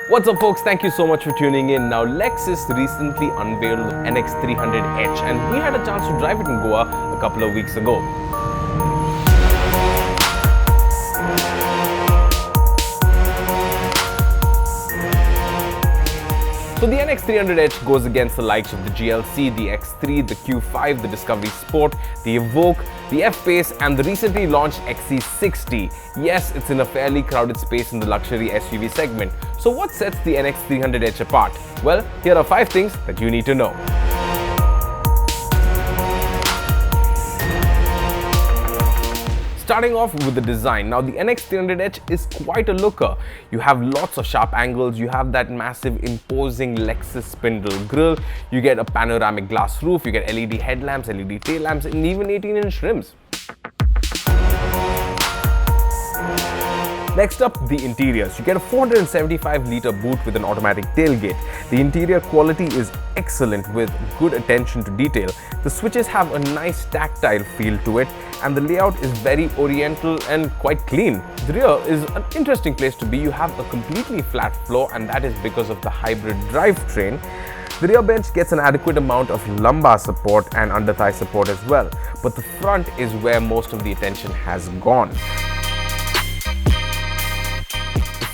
What's up folks, thank you so much for tuning in. Now Lexus recently unveiled the NX300h and we had a chance to drive it in Goa a couple of weeks ago. So the NX300h goes against the likes of the GLC, the X3, the Q5, the Discovery Sport, the Evoque, the F-Pace and the recently launched XC60. Yes, it's in a fairly crowded space in the luxury SUV segment. So what sets the NX300h apart? Well, here are 5 things that you need to know. Starting off with the design. Now the NX300h is quite a looker. You have lots of sharp angles, you have that massive imposing Lexus spindle grille, you get a panoramic glass roof, you get LED headlamps, LED tail lamps and even 18-inch rims. Next up, the interiors. You get a 475-litre boot with an automatic tailgate. The interior quality is excellent with good attention to detail. The switches have a nice tactile feel to it and the layout is very oriental and quite clean. The rear is an interesting place to be. You have a completely flat floor and that is because of the hybrid drivetrain. The rear bench gets an adequate amount of lumbar support and under thigh support as well, but the front is where most of the attention has gone.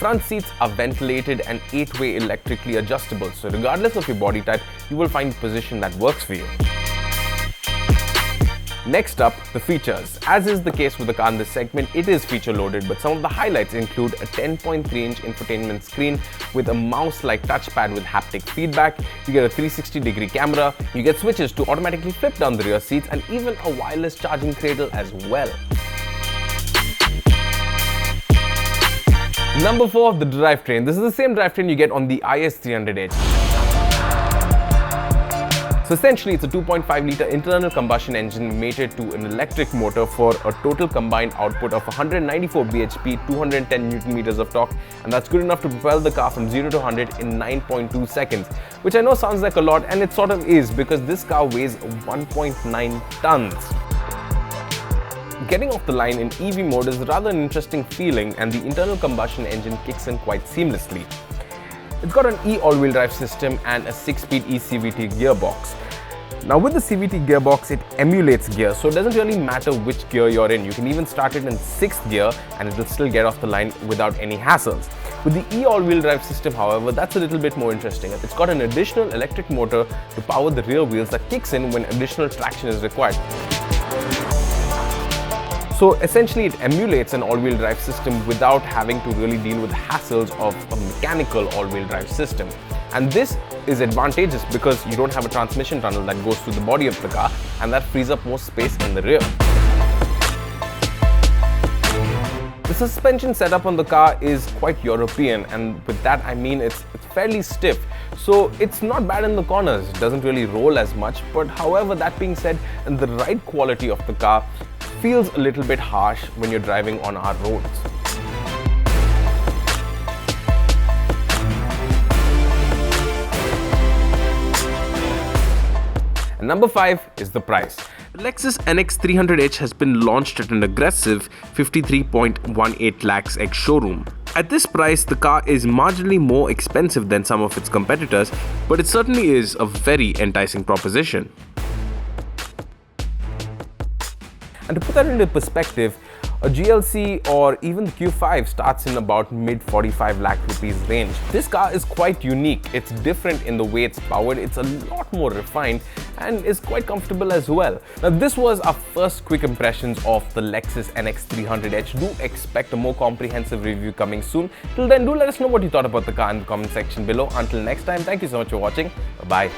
Front seats are ventilated and 8-way electrically adjustable, so regardless of your body type, you will find a position that works for you. Next up, the features. As is the case with the car in this segment, it is feature loaded, but some of the highlights include a 10.3-inch infotainment screen with a mouse-like touchpad with haptic feedback, you get a 360-degree camera, you get switches to automatically flip down the rear seats and even a wireless charging cradle as well. Number 4, the drivetrain. This is the same drivetrain you get on the IS300h. So essentially, it's a 2.5-litre internal combustion engine mated to an electric motor for a total combined output of 194 bhp, 210 Nm of torque, and that's good enough to propel the car from 0 to 100 in 9.2 seconds, which I know sounds like a lot, and it sort of is because this car weighs 1.9 tons. Getting off the line in EV mode is rather an interesting feeling and the internal combustion engine kicks in quite seamlessly. It's got an all-wheel drive system and a 6-speed eCVT gearbox. Now with the CVT gearbox, it emulates gear, so it doesn't really matter which gear you're in. You can even start it in 6th gear and it will still get off the line without any hassles. With the all-wheel drive system, however, that's a little bit more interesting. It's got an additional electric motor to power the rear wheels that kicks in when additional traction is required. So essentially it emulates an all-wheel drive system without having to really deal with the hassles of a mechanical all-wheel drive system. And this is advantageous because you don't have a transmission tunnel that goes through the body of the car and that frees up more space in the rear. The suspension setup on the car is quite European, and with that I mean it's fairly stiff. So it's not bad in the corners, it doesn't really roll as much, but however, that being said, the ride quality of the car feels a little bit harsh when you're driving on our roads. And number 5 is the price. The Lexus NX300h has been launched at an aggressive 53.18 lakhs ex-showroom. At this price, the car is marginally more expensive than some of its competitors, but it certainly is a very enticing proposition. And to put that into perspective, a GLC or even the Q5 starts in about mid 45 lakh rupees range. This car is quite unique. It's different in the way it's powered. It's a lot more refined and is quite comfortable as well. Now this was our first quick impressions of the Lexus NX300h. Do expect a more comprehensive review coming soon. Till then, do let us know what you thought about the car in the comment section below. Until next time, thank you so much for watching. Bye-bye.